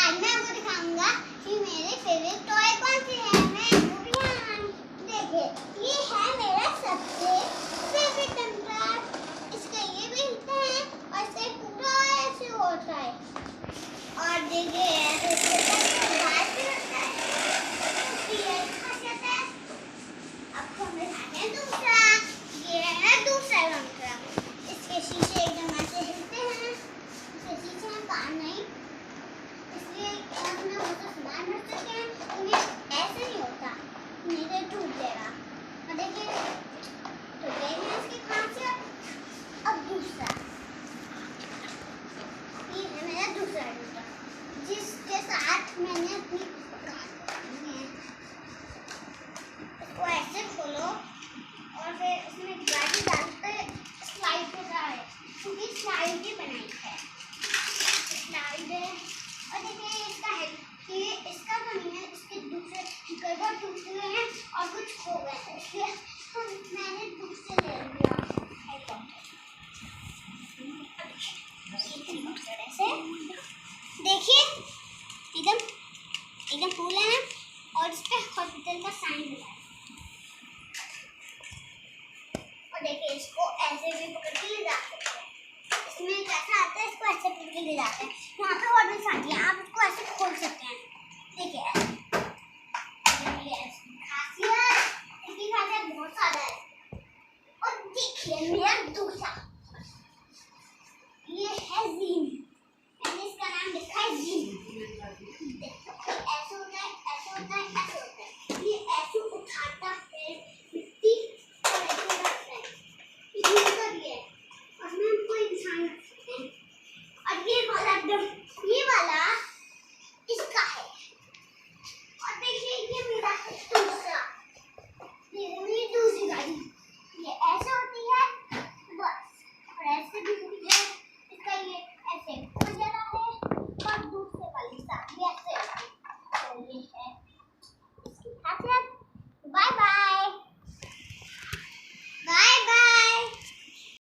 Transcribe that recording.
आज मैं आपको दिखाऊंगा कि मेरे फेवरेट टॉय कौन से हैं। मैं विहान, देखिए ये है मेरा सबसे फेवरेट टम्परा। इसका ये भी हिलता है और इसका पूरा ऐसे होता है और देखिए ऐसे बाहर से होता है। ये खासियत है। अब हम दिखाते हैं दूसरा। ये है दूसरा टम्परा। इसके शीशे एकदम ऐसे हिलते हैं। इसके शीशे में कान नहीं, इसलिए इसमें वो तो सामान रख सकते हैं। इन्हें ऐसे नहीं होता, नहीं तो टूट जाएगा। और देखिए तो ये है इसकी खासियत। अब दूसरा, ये है मेरा दूसरा टम्परा जिसके साथ मैंने अपनी इसको ऐसे खोलो और फिर इसमें गाड़ी डालते स्लाइड होता है, क्योंकि स्लाइड ही बनाई है। स्लाइड है और देखिए इसका है कि इसका तो नहीं है, इसके दूसरे गड्ढे टूटे हुए हैं और कुछ खो गए हैं, इसलिए मैंने दूसरे ले लिया हेलीकॉप्टर। ऐसे देखिए एकदम एकदम फूल है और इस पे हॉस्पिटल का साइन लगा है। और देखिए इसको ऐसे भी पकड़ के ले जा सकते हैं। इसमें कैसा आता है, इसको ऐसे पकड़ के ले जाते हैं। यहाँ पे वाटर साथी है, आप इसको ऐसे खोल सकते हैं। देखिए खासियत, इसकी खासियत बहुत ज्यादा है। और देखिए मेरा दूसरा, ये है जीन। मैंने इसका नाम लिखा है जीन। ऐसे होता है, ऐसे होता है, ऐसे होता है। ये ऐसे उठाता है मिट्टी और ऐसे उठाता है। ये और मैं उनको इंसान रख सकते हैं। और ये वाला इसका है। और देखिए ये मेरा है दूसरा, ये मेरी दूसरी गाड़ी। ये ऐसे होती है बस, और ऐसे भी होती है। इसका ये ऐसे खुल जाता है और दूसरे वाली साथ भी ऐसे होती है। तो ये है इसकी खासियत।